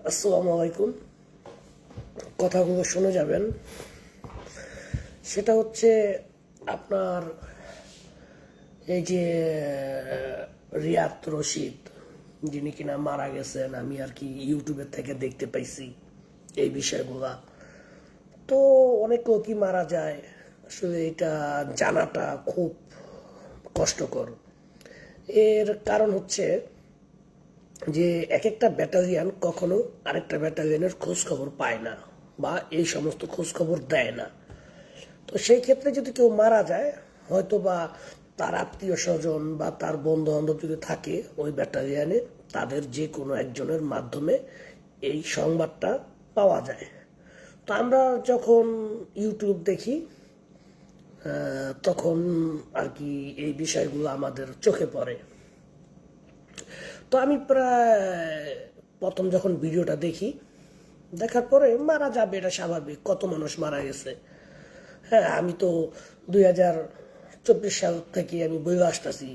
আসসালামু আলাইকুম। কথাগুলো শুনে যাবেন। সেটা হচ্ছে আপনার এই যে রিয়াদ রশিদ, যিনি কিনা মারা গেছেন, আমি আর কি ইউটিউবের থেকে দেখতে পাইছি এই বিষয়গুলা। তো অনেক লোকই মারা যায়, আসলে এটা জানাটা খুব কষ্টকর। এর কারণ হচ্ছে যে এক একটা ব্যাটালিয়ান কখনো আরেকটা ব্যাটালিয়ানের খোঁজ খবর পায় না বা এই সমস্ত খোঁজ খবর দেয় না। তো সেই ক্ষেত্রে যদি কেউ মারা যায়, হয়তো বা তার আত্মীয় স্বজন বা তার বন্ধু বান্ধব যদি থাকে ওই ব্যাটালিয়ানে, তাদের যে কোনো একজনের মাধ্যমে এই সংবাদটা পাওয়া যায়। তো আমরা যখন ইউটিউব দেখি তখন আর কি এই বিষয়গুলো আমাদের চোখে পড়ে। তো আমি প্রায় প্রথম যখন ভিডিওটা দেখি, দেখার পরে মারা যাবে এটা স্বাভাবিক, কত মানুষ মারা গেছে। হ্যাঁ, আমি তো 2024 সাল থেকে আমি বলে আসতেছি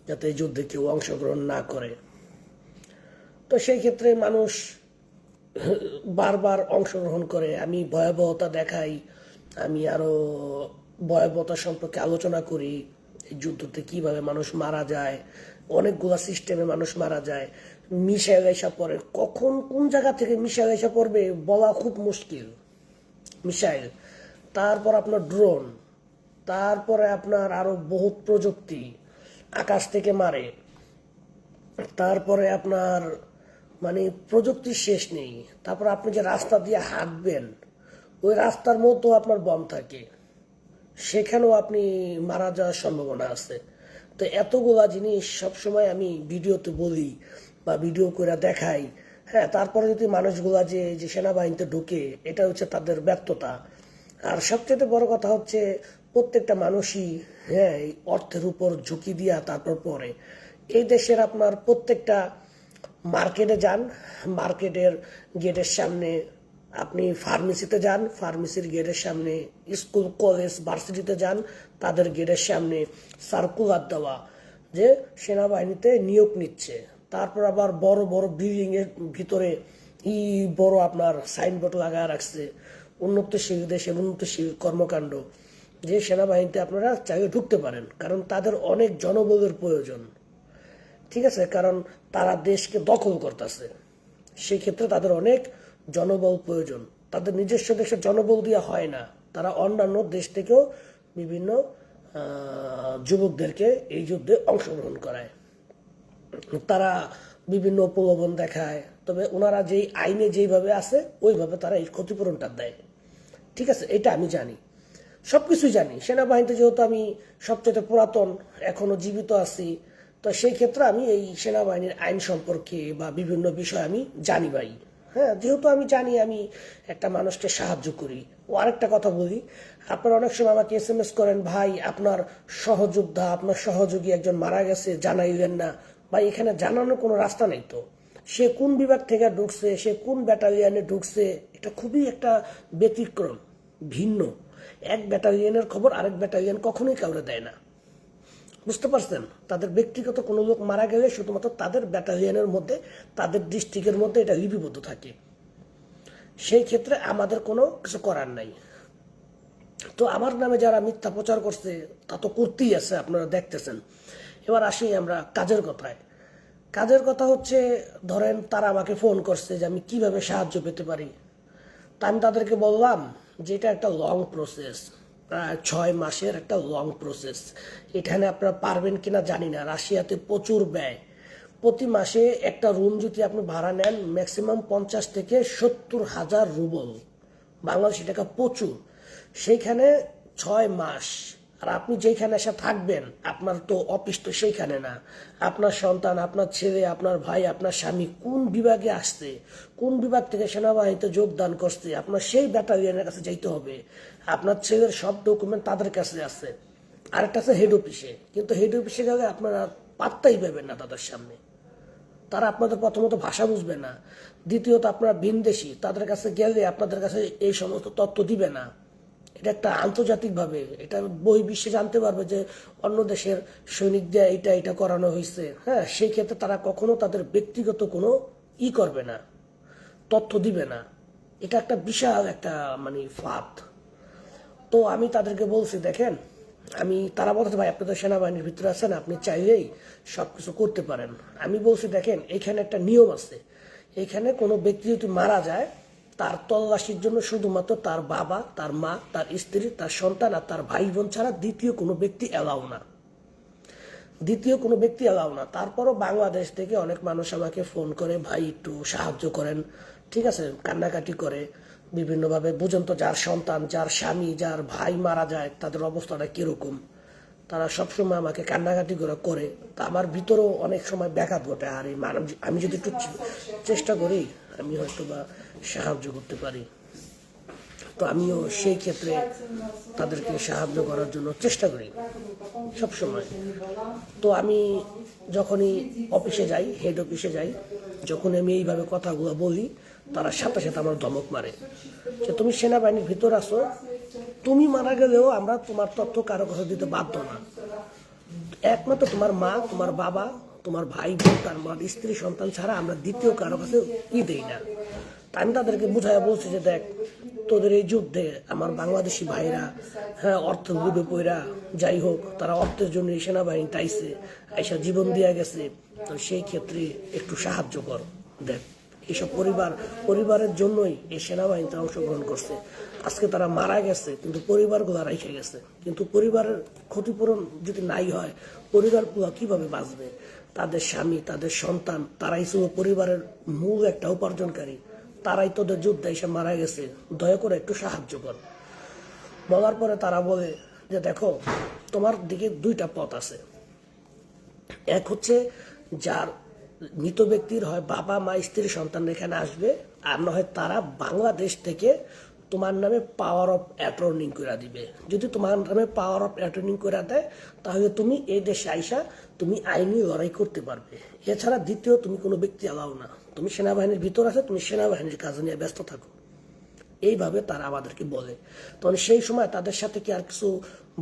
যাতে এই যুদ্ধে কেউ অংশগ্রহণ না করে। তো সেই ক্ষেত্রে মানুষ বারবার অংশগ্রহণ করে, আমি ভয়াবহতা দেখাই, আমি আরো ভয়াবহতা সম্পর্কে আলোচনা করি, এই যুদ্ধতে কিভাবে মানুষ মারা যায়, অনেকগুলা সিস্টেমে মানুষ মারা যায়, মিসাইল এসে পড়ে, কখন কোন জায়গা থেকে মিসাইল এসে পড়বে বলা খুব মুশকিল। মিসাইল, তারপর আপনার ড্রোন, তারপরে আপনার আরো বহুত প্রযুক্তি আকাশ থেকে মারে, তারপরে আপনার মানে প্রযুক্তির শেষ নেই। তারপর আপনি যে রাস্তা দিয়ে হাঁটবেন ওই রাস্তার মধ্যেও আপনার বম থাকে, সেখানেও আপনি মারা যাওয়ার সম্ভাবনা আছে। তো এতগুলা জিনিস সবসময় আমি ভিডিওতে বলি বা ভিডিও করে দেখাই। হ্যাঁ, তারপরে যদি মানুষগুলা যে সেনাবাহিনীতে ঢুকে, এটা হচ্ছে তাদের ব্যর্থতা। আর সবচেয়ে বড় কথা হচ্ছে প্রত্যেকটা মানুষই, হ্যাঁ, এই অর্থের উপর ঝুঁকি দিয়া তারপর পরে এই দেশের আপনার প্রত্যেকটা মার্কেটে যান, মার্কেটের গেটের সামনে আপনি ফার্মেসিতে যান, ফার্মেসির গেটের সামনে স্কুল কলেজ ভার্সিটিতে যান, তাদের গেটের সামনে সার্কুলার দেওয়া যে সেনাবাহিনীতে নিয়োগ নিচ্ছে। তারপর আবার বড় বড় বিল্ডিং এর ভিতরে বড় আপনার সাইনবোর্ড লাগায় রাখছে উন্নতশীল দেশের উন্নতশীল কর্মকাণ্ড, যে সেনাবাহিনীতে আপনারা চাইলে ঢুকতে পারেন, কারণ তাদের অনেক জনবলের প্রয়োজন। ঠিক আছে, কারণ তারা দেশকে দখল করতেছে, সেই ক্ষেত্রে তাদের অনেক জনবল প্রয়োজন। তাদের নিজস্ব দেশের জনবল দিয়ে হয় না, তারা অন্যান্য দেশ থেকেও বিভিন্ন যুবকদেরকে এই যুদ্ধে অংশগ্রহণ করায়, তারা বিভিন্ন প্রলোভন দেখায়। তবে ওনারা যেই আইনে যেইভাবে আছে ওইভাবে তারা এই ক্ষতিপূরণটা দেয়। ঠিক আছে, এটা আমি জানি, সবকিছুই জানি। সেনাবাহিনীতে যেহেতু আমি সবচেয়ে পুরাতন, এখনো জীবিত আছি, তো সেই ক্ষেত্রে আমি এই সেনাবাহিনীর আইন সম্পর্কে বা বিভিন্ন বিষয় আমি জানি ভাই। হ্যাঁ, যেহেতু আমি জানি, আমি একটা মানুষকে সাহায্য করি। ও আরেকটা কথা বলি, আপনারা অনেক সময় আমাকে SMS করেন, ভাই আপনার সহযোদ্ধা আপনার সহযোগী একজন মারা গেছে, জানাইলেন না। ভাই, এখানে জানানোর কোনো রাস্তা নেই তো। সে কোন বিভাগ থেকে ঢুকছে, সে কোন ব্যাটালিয়ানে ঢুকছে, এটা খুবই একটা ব্যতিক্রম, ভিন্ন। এক ব্যাটালিয়নের খবর আরেক ব্যাটালিয়ন কখনোই কাউরে দেয় না, বুঝতে পারছেন? তাদের ব্যক্তিগত কোনো লোক মারা গেলে শুধুমাত্র তাদের ব্যাটালিয়নের মধ্যে, তাদের ডিস্ট্রিক্টের মধ্যে এটা লিপিবদ্ধ থাকে। সেই ক্ষেত্রে আমাদের কোনো কিছু করার নাই। তো আমার নামে যারা মিথ্যা প্রচার করছে তা তো করতেই আছে, আপনারা দেখতেছেন। এবার আসি আমরা কাজের কথায়। কাজের কথা হচ্ছে, ধরেন তারা আমাকে ফোন করছে যে আমি কিভাবে সাহায্য পেতে পারি। তা আমি তাদেরকে বললাম যে এটা একটা লং প্রসেস, প্রায় 6 মাসের একটা লং প্রসেস। এখানে আপনারা পারবেন কিনা জানি না, রাশিয়াতে প্রচুর ব্যয়। প্রতি মাসে একটা রুম যদি আপনি ভাড়া নেন, ম্যাক্সিমাম 50 থেকে 70 হাজার রুবল, বাংলাদেশি টাকা প্রচুর। সেইখানে 6 মাস, আর আপনি যেখানে এসে থাকবেন আপনার তো অফিস তো সেইখানে না। আপনার সন্তান, আপনার ছেলে, আপনার ভাই, আপনার স্বামী কোন বিভাগে আসছে, কোন বিভাগ থেকে সেনাবাহিনীতে যোগদান করছে, আপনার সেই ব্যাটালিয়নের কাছে যাইতে হবে। আপনার ছেলের সব ডকুমেন্ট তাদের কাছে আছে। আরেকটা আছে হেড অফিসে, কিন্তু হেড অফিসে গেলে আপনারা পাত্তাই পাবেন না তাদের সামনে। তারা আপনাদের প্রথমত ভাষা বুঝবে না, দ্বিতীয়ত আপনারা ভিনদেশী, তাদের কাছে গেলে আপনাদের কাছে এই সমস্ত তথ্য দিবে না। এটা একটা আন্তর্জাতিকভাবে এটা বহির্বিশ্বে জানতে পারবে যে অন্য দেশের সৈনিক দিয়ে এটা এটা করানো হয়েছে। হ্যাঁ, সেই ক্ষেত্রে তারা কখনো তাদের ব্যক্তিগত কোনো করবে না। তথ্য দিবে না। এটা একটা বিশাল একটা মানে ফাঁদ। তো আমি তাদেরকে বলছি, দেখেন, তারা বলতে ভাই আপনি তো সেনাবাহিনীর ভিতরে আছেন, আপনি চাইলেই সবকিছু করতে পারেন। আমি বলছি দেখেন, এখানে একটা নিয়ম আছে, এখানে কোনো ব্যক্তি যদি মারা যায় তার তল্লাশির জন্য শুধুমাত্র তার বাবা, তার মা, তার স্ত্রী, তার সন্তান আর তার ভাই বোন ছাড়া দ্বিতীয় কোনো ব্যক্তি এলাও না। তারপরও বাংলাদেশ থেকে অনেক মানুষ আমাকে ফোন করে, ভাই একটু সাহায্য করেন, ঠিক আছে, কান্নাকাটি করে বিভিন্নভাবে। বুঝেন তো, যার সন্তান, যার স্বামী, যার ভাই মারা যায় তাদের অবস্থাটা কিরকম, তারা সবসময় আমাকে কান্নাকাটি করে। তা আমার ভিতরেও অনেক সময় ব্যাঘাত ঘটে। আর আমি যদি একটু চেষ্টা করি, আমি হয়তো বা সাহায্য করতে পারি। তো আমিও সেই ক্ষেত্রে তাদেরকে সাহায্য করার জন্য চেষ্টা করি সবসময়। তো আমি যখনই অফিসে যাই, হেড অফিসে যাই, যখন আমি এইভাবে কথাগুলো বলি, তারা সাথে সাথে আমার ধমক মারে যে তুমি সেনাবাহিনীর ভিতর আছো, তুমি মারা গেলেও আমরা তোমার তথ্য কারো কাছে দিতে বাধ্য না। একমাত্র তোমার মা, তোমার বাবা, তোমার ভাই বোন, তার মার স্ত্রী, সন্তান ছাড়া আমরা দ্বিতীয় কারো কাছে দেই না। তা আমি তাদেরকে বুঝাইয়া বলছি যে দেখ, তোদের এই যুদ্ধে আমার বাংলাদেশি ভাইরা, হ্যাঁ, অর্থ ডুবে পইরা যাই হোক, তারা অর্থের জন্য এই সেনাবাহিনী টাইছে, আইসা জীবন দিয়া গেছে। তো সেই ক্ষেত্রে একটু সাহায্য কর। দেখ, এইসব পরিবারের জন্যই এই সেনাবাহিনীতে অংশগ্রহণ করছে। আজকে তারা মারা গেছে, কিন্তু পরিবারগুলো রেখে গেছে। কিন্তু পরিবারের ক্ষতিপূরণ যদি নাই হয়, পরিবারগুলো কিভাবে বাঁচবে? তাদের স্বামী, তাদের সন্তান, তারাই ছিল পরিবারের মূল একটা উপার্জনকারী। তারাই তোদের যুদ্ধে এসে মারা গেছে, দয়া করে একটু সাহায্য কর। বলার পরে তারা বলে যে দেখো, তোমার দিকে দুইটা পথ আছে। এক হচ্ছে যার মৃত ব্যক্তির হয় বাবা, মা, স্ত্রী, সন্তান এখানে আসবে, আর না হয় তারা বাংলাদেশ থেকে তোমার নামে পাওয়ার অফ অ্যাটর্নি করে দিবে। যদি তোমার নামে পাওয়ার অফ অ্যাটর্নি করে দেয়, তাহলে তুমি এই দেশে আইসা তুমি আইনি লড়াই করতে পারবে। এছাড়া দ্বিতীয় তুমি কোনো ব্যক্তি এলাও না। তুমি সেনাবাহিনীর ভিতর আছে, তুমি সেনাবাহিনীর কাজ নিয়ে ব্যস্ত থাকো। এইভাবে তারা আমাদেরকে বলে। তখন সেই সময় তাদের সাথে কি আর কিছু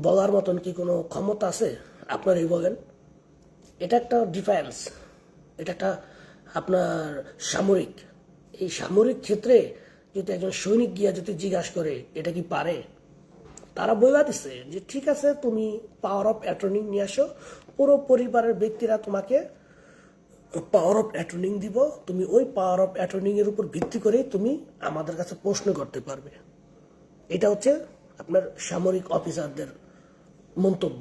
বলার মতন কি কোনো ক্ষমতা আছে? আপনারাই বলেন। এটা একটা ডিফেন্স, এটা একটা আপনার সামরিক। এই সামরিক ক্ষেত্রে যদি একজন সৈনিক গিয়া যদি জিজ্ঞাসা করে এটা কি পারে, তারা বইলা দিছে যে ঠিক আছে, তুমি পাওয়ার অফ অ্যাটর্নি নিয়ে আসো, পুরো পরিবারের ব্যক্তিরা তোমাকে পাওয়ার অফ অ্যাটর্নি দিব, তুমি ওই পাওয়ার অফ অ্যাটর্নি এর উপর ভিত্তি করে তুমি আমাদের কাছে প্রশ্ন করতে পারবে। এটা হচ্ছে আপনার সামরিক অফিসারদের মন্তব্য।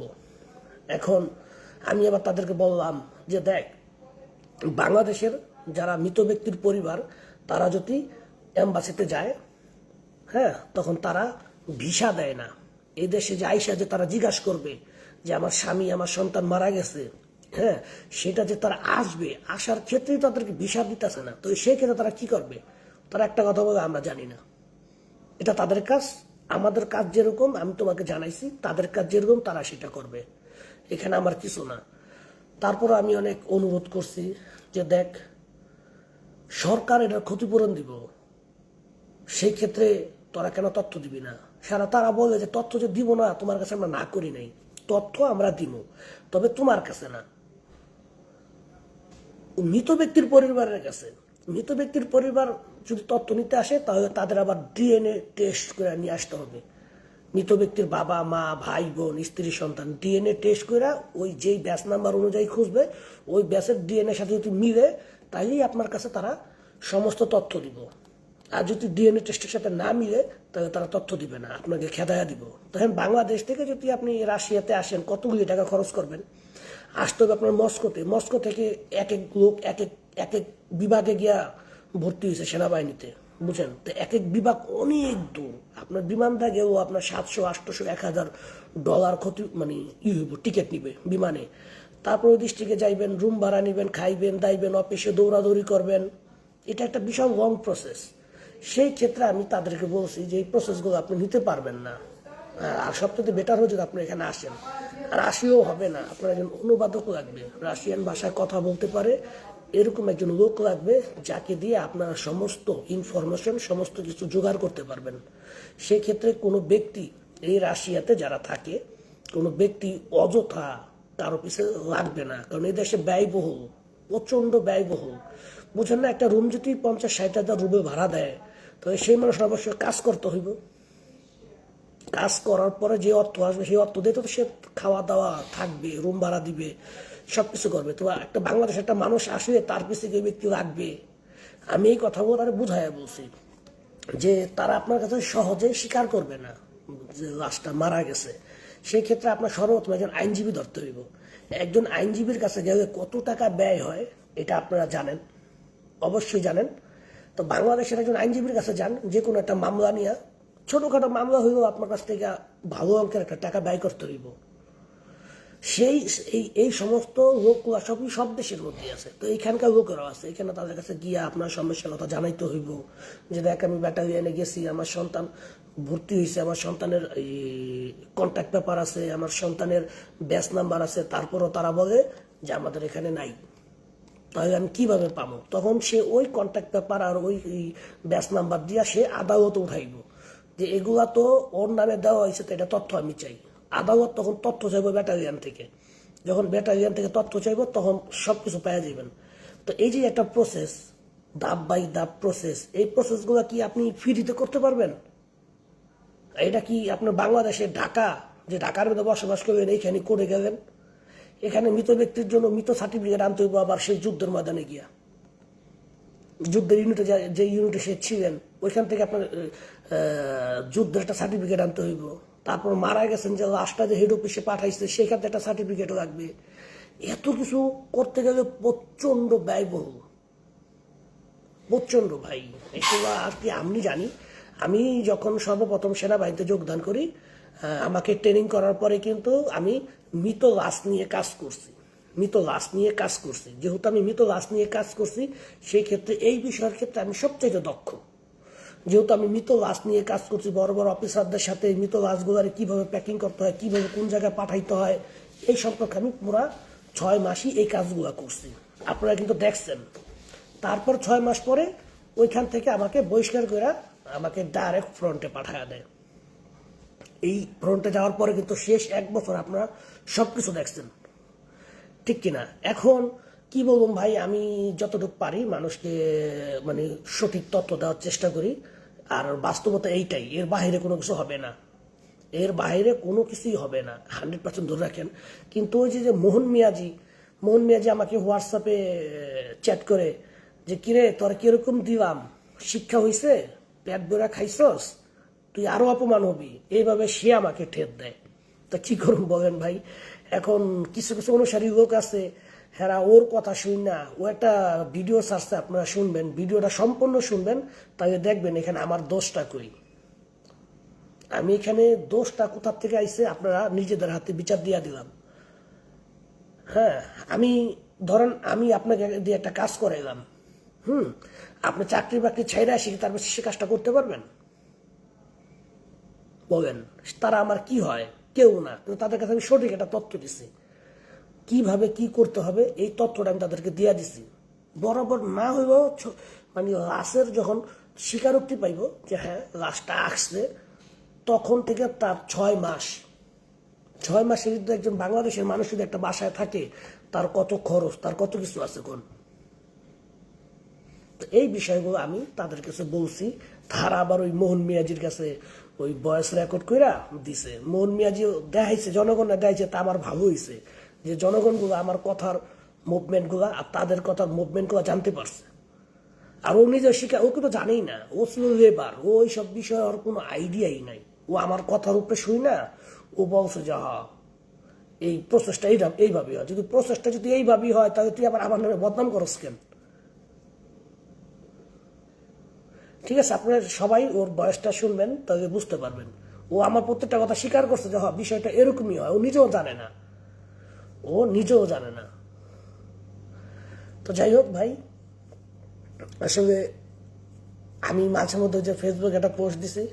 এখন আমি আবার তাদেরকে বললাম যে দেখ, বাংলাদেশের যারা মৃত ব্যক্তির পরিবার, তারা যদি এম্বাসিতে যায়, হ্যাঁ, তখন তারা ভিসা দেয় না। এই দেশে যে আইসা যে তারা জিজ্ঞাসা করবে যে আমার স্বামী, আমার সন্তান মারা গেছে, হ্যাঁ, সেটা যে তারা আসবে, আসার ক্ষেত্রেই তাদেরকে ভিসা দিতেছে না। তো সেই ক্ষেত্রে তারা কি করবে? তারা একটা কথা বলে, আমরা জানি না। এটা তাদের কাজ। আমাদের কাজ যেরকম আমি তোমাকে জানাইছি, তাদের কাজ যেরকম তারা সেটা করবে। এখানে আমার কিছু না। তারপর আমি অনেক অনুরোধ করছি যে দেখ, সরকার এটার ক্ষতিপূরণ দিব, সেই ক্ষেত্রে তোরা কেন তথ্য দিবি না? তারা বলে যে তথ্য যে দিব না, তোমার কাছে আমরা না করি নাই। তথ্য আমরা দিব, তবে তোমার কাছে না, মৃত ব্যক্তির পরিবারের কাছে। মৃত ব্যক্তির পরিবার যদি তথ্য নিতে আসে, তাহলে তাদের আবার ডিএনএ টেস্ট করে নিয়ে আসতে হবে। মৃত ব্যক্তির বাবা, মা, ভাই বোন, স্ত্রী, সন্তান ডিএনএ টেস্ট করে ওই যেই ব্যাচ নাম্বার অনুযায়ী খুঁজবে, ওই ব্যাচের ডিএনএর সাথে যদি মিলে, তাইলেই আপনার কাছে তারা সমস্ত তথ্য দিব। আর যদি ডিএনএ টেস্টের সাথে না মিলে, তাহলে তারা তথ্য দিবে না, আপনাকে খেদায়া দিব। তখন বাংলাদেশ থেকে যদি আপনি রাশিয়াতে আসেন, কতগুলি টাকা খরচ করবেন? আসতে হবে আপনার মস্কোতে। মস্কো থেকে এক এক লোক এক এক বিভাগে গিয়া ভর্তি হয়েছে সেনাবাহিনীতে, বুঝছেন? তো এক এক বিভাগ অনেক দূর। আপনার বিমানটা গেও আপনার 700, 800, $1000 ক্ষতি মানে টিকিট নিবে বিমানে। তারপর ওই ডিস্ট্রিক্টে যাইবেন, রুম ভাড়া নিবেন, খাইবেন দাইবেন, অফিসে দৌড়াদৌড়ি করবেন। এটা একটা বিশাল লং প্রসেস। সেই ক্ষেত্রে আমি তাদেরকে বলছি যে এই প্রসেসগুলো আপনি নিতে পারবেন না। আর সবচেয়ে বেটার হচ্ছে আপনি এখানে আসেন। আর আসিও হবে না, আপনার একজন অনুবাদক লাগবে, রাশিয়ান ভাষায় কথা বলতে পারে এরকম একজন লোক লাগবে, যাকে দিয়ে আপনারা সমস্ত ইনফরমেশন, সমস্ত কিছু জোগাড় করতে পারবেন। সেই ক্ষেত্রে কোনো ব্যক্তি, এই রাশিয়াতে যারা থাকে, কোনো ব্যক্তি অযথা কারো পিছনে লাগবে না, কারণ এই দেশে ব্যয়বহুল, প্রচণ্ড ব্যয়বহুল। বুঝেন না, একটা রুম যদি 50-60 হাজার রুমে ভাড়া দেয়, তো সেই মানুষ অবশ্যই কাজ করতে হইব। কাজ করার পরে যে অর্থ আসবে সেই অর্থ দিয়ে তো সে খাওয়া দাওয়া থাকবে, রুম ভাড়া দিবে, সব কিছু করবে। তো একটা বাংলাদেশে একটা মানুষ আসলে তার পিছিয়ে কেউ ব্যক্তি লাগবে। আমি এই কথাগুলো তারা বুঝাইয়া বলছি যে তারা আপনার কাছে সহজে স্বীকার করবে না যে লাশটা মারা গেছে। সেই ক্ষেত্রে আপনার সর্বপ্রথম একজন আইনজীবী ধরতে হইব। একজন আইনজীবীর কাছে গেলে কত টাকা ব্যয় হয় এটা আপনারা জানেন, অবশ্যই জানেন। তো বাংলাদেশের একজন আইনজীবীর কাছে যান, যে কোনো একটা মামলা নিয়ে, ছোটখাটো মামলা হইলেও আপনার কাছ থেকে ভালো অঙ্কের একটা টাকা ব্যয় করতে হইব। সেই এই সমস্ত লোকগুলা সবই সব দেশের মধ্যে আছে। তো এইখানকার লোকেরাও আছে, এখানে তাদের কাছে গিয়ে আপনার সমস্যার কথা জানাইতে হইব যে দেখ আমি ব্যাটালিয়ানে গেছি, আমার সন্তান ভর্তি হয়েছে, আমার সন্তানের কন্ট্যাক্ট পেপার আছে, আমার সন্তানের ব্যাচ নাম্বার আছে, তারপরও তারা বলে যে আমাদের এখানে নাই। তাহলে আমি কিভাবে পাবো? তখন সে ওই কন্ট্যাক্ট পেপার আর ওই ব্যাচ নাম্বার দিয়া সে আদালতে উঠাইব যে এগুলা তো ওর নামে দেওয়া হয়েছে, তো এটা তথ্য আমি চাই। আদালত তখন তথ্য চাইব ব্যাটালিয়ান থেকে। যখন ব্যাটালিয়ান থেকে তথ্য চাইব তখন সব কিছু পাওয়া যাবেন। তো এই যে একটা প্রসেস, ধাপ বাই ধাপ প্রসেস, এই প্রসেসগুলো কি আপনি ফ্রিতে করতে পারবেন? এটা কি আপনার বাংলাদেশে ঢাকা, যে ঢাকার মধ্যে বসবাস করবেন, এইখানে করে গেলেন, এখানে মৃত ব্যক্তির জন্য মৃত সার্টিফিকেট আনতে হইব আবার সেই যুদ্ধের ময়দানে গিয়া, যুদ্ধের ইউনিটে যে ইউনিটে সে ছিলেন ওইখান থেকে আপনার যুদ্ধের একটা সার্টিফিকেট আনতে হইব। তারপর মারা গেছেন যে লাশটা যে হেড অফিসে পাঠাইছে সেখান থেকে একটা সার্টিফিকেট লাগবে। এত কিছু করতে গেলে প্রচন্ড ব্যয়বহুল, প্রচন্ড ভাই। এগুলো আর কি আমি জানি। আমি যখন সর্বপ্রথম সেনাবাহিনীতে যোগদান করি, আমাকে ট্রেনিং করার পরে কিন্তু আমি মৃত লাশ নিয়ে কাজ করছি। যেহেতু আমি মৃত লাশ নিয়ে কাজ করছি, সেই ক্ষেত্রে এই বিষয়ের ক্ষেত্রে আমি সবচেয়ে দক্ষ। যেহেতু আমি মৃত লাশ নিয়ে কাজ করছি, বড় বড় অফিসারদের সাথে মৃত লাশগুলারে কিভাবে প্যাকিং করতে হয়, কিভাবে কোন জায়গায় পাঠাইতে হয়, এই সম্পর্কে আমি পুরা 6 মাসই এই কাজগুলো করছি। আপনারা কিন্তু দেখছেন। তারপর 6 মাস পরে ওইখান থেকে আমাকে বহিষ্কার করে আমাকে ডাইরেক্ট ফ্রন্টে পাঠায় দেয়। এই ফ্রন্টে যাওয়ার পরে কিন্তু শেষ 1 বছর আপনারা সবকিছু দেখছেন, ঠিক কিনা? এখন কি বলবো ভাই, আমি যতটুকু পারি মানুষকে মানে সঠিক তথ্য দেওয়ার চেষ্টা করি। আর বাস্তবতা এইটাই, এর বাইরে কোনো কিছু হবে না, এর বাইরে কোনো কিছুই হবে না, 100% ধরে রাখেন। কিন্তু ওই যে মোহন মিয়াজি আমাকে হোয়াটসঅ্যাপে চ্যাট করে যে কিরে তোর কিরকম দিলাম, শিক্ষা হয়েছে, পেট বেড়া খাইছস, তুই আরো অপমান হবি, এইভাবে সে আমাকে ঠেট দেয়। তা কি করুন বলেন ভাই? এখন কিছু কিছু অনুসারী লোক আছে, হ্যাঁ ওর কথা শুন না, ও একটা ভিডিও ছাড়ছে, আপনারা শুনবেন, ভিডিওটা সম্পূর্ণ শুনবেন, তাহলে দেখবেন এখানে আমার দোষটা কই। আমি এখানে দোষটা কোথার থেকে আইছে আপনারা নিজেদের হাতে বিচার দিয়া দিলাম। হ্যাঁ, আমি ধরেন আমি আপনাকে দিয়ে একটা কাজ করাইলাম, আপনি চাকরি বাকরি ছাইরে আসি, তারপর সে কাজটা করতে পারবেন? বলেন। তারা আমার কি হয়? কেউ না, কিন্তু তাদের কাছে আমি সঠিক একটা তথ্য দিচ্ছি, কিভাবে কি করতে হবে এই তথ্যটা আমি তাদেরকে দিয়ে দিছি। বরাবর না হইলেও মানে লাশের যখন স্বীকারোক্তি পাইব যে হ্যাঁ লাশটা আসছে, তখন থেকে তার 6 মাসের যদি একজন বাংলাদেশের মানুষ যদি একটা বাসায় থাকে, তার কত খরচ, তার কত কিছু আছে কোন। তো এই বিষয়গুলো আমি তাদের কাছে বলছি। তারা আবার ওই মোহন মিয়াজির কাছে ওই ভয়েস রেকর্ড কইরা দিছে। মোহন মিয়াজি দেখাইছে, জনগণে দেখাইছে, তা আমার ভালো হয়েছে যে জনগণগুলো আমার কথার মুভমেন্টগুলো আর তাদের কথার মুভমেন্টগুলো জানতে পারছে। আর ও নিজের শিক্ষা, ও কিন্তু জানেই না, ও ছিল লেবার, ও এইসব বিষয়ে ওর কোনো আইডিয়াই নাই। ও আমার কথার উপরে শুই না, ও বলছে যে হ্যাঁ এই প্রসেসটা এইভাবেই হয়। যদি প্রসেসটা যদি এইভাবেই হয়, তাহলে তুই আবার আমার নামে বদনাম করস কেন? ঠিক আছে, আপনারা সবাই ওর বয়সটা শুনবেন, তাহলে বুঝতে পারবেন। ও আমার প্রত্যেকটা কথা স্বীকার করছে যে হ্যাঁ বিষয়টা এরকমই হয়, ও নিজেও জানে না। তো যাই হোক ভাই, আসলে আমি মাঝে মধ্যে যে ফেসবুকে একটা পোস্ট দিছি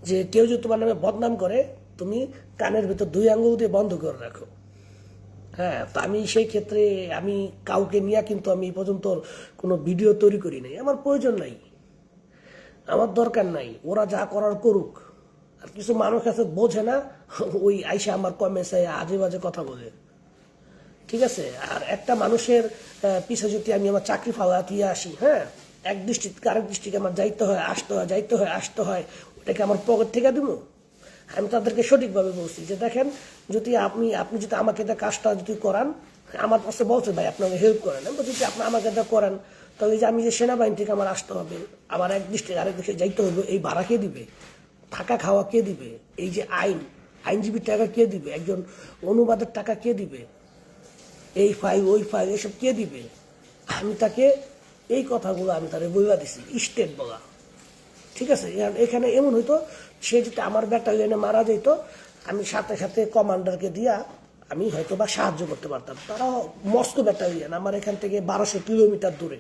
যে কেউ যদি তোমার নামে বদনাম করে, তুমি কানের ভিতর 2 আঙ্গুল দিয়ে বন্ধ করে রাখো। হ্যাঁ, তো আমি সেই ক্ষেত্রে আমি কাউকে নিয়ে কিন্তু আমি পর্যন্ত কোনো ভিডিও তৈরি করি নাই, আমার প্রয়োজন নাই, আমার দরকার নাই, ওরা যা করার করুক। আর কিছু মানুষ আছে বোঝে না, ওই আইসা আমার কমেন্টে আজে বাজে কথা বলে। ঠিক আছে। আর একটা মানুষের পিছে যদি আমি আমার চাকরি ফাওয়া দিয়ে আসি, হ্যাঁ, এক ডিস্ট্রিক্ট আরেক ডিস্ট্রিক্টে আমার যাইতে হয় আসতে হয় যাইতে হয় আসতে হয়, ওটাকে আমার পকেট থেকে দিব? আমি তাদেরকে সঠিকভাবে বলছি যে দেখেন, যদি আপনি যদি আমাকে কাজটা যদি করান, আমার কাছে বলছে ভাই আপনাকে হেল্প করেন, আমি বলছি যে আপনি আমাকে করেন, তাহলে যে আমি যে সেনাবাহিনী থেকে আমার আসতে হবে, আবার এক ডিস্ট্রিক্ট আরেক দেশে যাইতে হবে, এই ভাড়া কে দিবে? থাকা খাওয়া কে দিবে? এই যে আইনজীবীর টাকা কে দিবে? একজন অনুবাদের টাকা কে দিবে? এই ফাইল ওই ফাইল এসব কে দিবে? আমি তাকে এই কথাগুলো আমি তারে বইবা দিছি, স্টেট বলা। ঠিক আছে, এখানে এমন হইতো, সে যদি আমার ব্যাটালিয়নে মারা যেত, আমি সাথে সাথে কমান্ডারকে দিয়া আমি হয়তো বা সাহায্য করতে পারতাম। তারা মস্কো ব্যাটালিয়ন, আমার এখান থেকে 1200 কিলোমিটার দূরে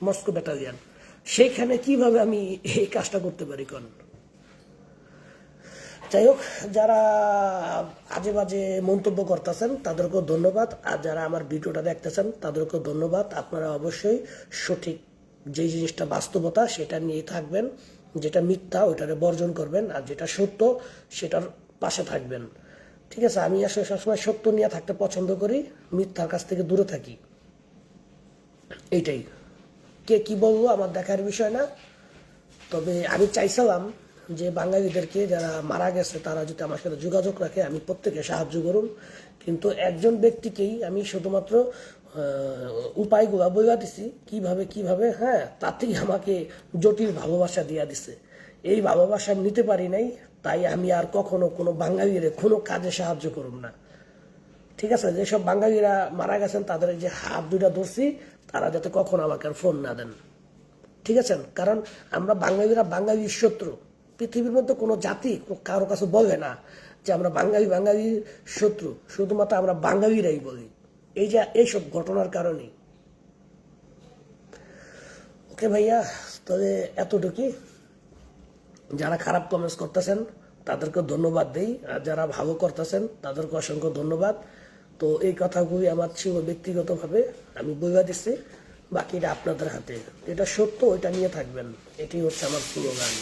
মস্কো ব্যাটালিয়ন, সেইখানে কিভাবে আমি এই কাজটা করতে পারি কোন? যাই হোক, যারা আজে বাজে মন্তব্য করতেছেন তাদেরকেও ধন্যবাদ, আর যারা আমার ভিডিওটা দেখতেছেন তাদেরকেও ধন্যবাদ। আপনারা অবশ্যই সঠিক যে জিনিসটা বাস্তবতা সেটা নিয়ে থাকবেন, যেটা মিথ্যা ওইটাকে বর্জন করবেন, আর যেটা সত্য সেটার পাশে থাকবেন। ঠিক আছে, আমি আসলে সবসময় সত্য নিয়ে থাকতে পছন্দ করি, মিথ্যার কাছ থেকে দূরে থাকি। এইটাই, কে কি বলবো আমার দেখার বিষয় না। তবে আমি চাইছিলাম যে বাঙালিদেরকে যারা মারা গেছে তারা যদি আমার সাথে যোগাযোগ রাখে, আমি প্রত্যেকে সাহায্য করুন, কিন্তু একজন ব্যক্তিকেই আমি শুধুমাত্র উপায়গুলো বইয়া দিছি কিভাবে কিভাবে, হ্যাঁ, তাতেই আমাকে জটিল ভালোবাসা দিয়া দিছে। এই ভালোবাসা নিতে পারি নাই, তাই আমি আর কখনো কোনো বাঙালির কোনো কাজে সাহায্য করুন না। ঠিক আছে, যেসব বাঙালিরা মারা গেছেন তাদের যে হাত দুইটা ধরছি, তারা যাতে কখনো আমাকে আর ফোন না দেন। ঠিক আছে, কারণ আমরা বাঙালিরা বাঙালির শত্রু। পৃথিবীর মধ্যে কোনো জাতি কারো কাছে বলে না যে আমরা বাঙালির শত্রু, শুধুমাত্র আমরা বাঙালিরাই বলি, এই যে এইসব ঘটনার কারণেই। ওকে ভাইয়া, তবে এতটুকুই। যারা খারাপ কমেন্টস করতেছেন তাদেরকে ধন্যবাদ দেই, আর যারা ভালো করতেছেন তাদেরকে অসংখ্য ধন্যবাদ। তো এই কথাগুলি আমার ছিল ব্যক্তিগতভাবে, আমি বইবা দিচ্ছি, বাকিটা আপনাদের হাতে। এটা সত্য ওইটা নিয়ে থাকবেন, এটি হচ্ছে আমার স্লোগান।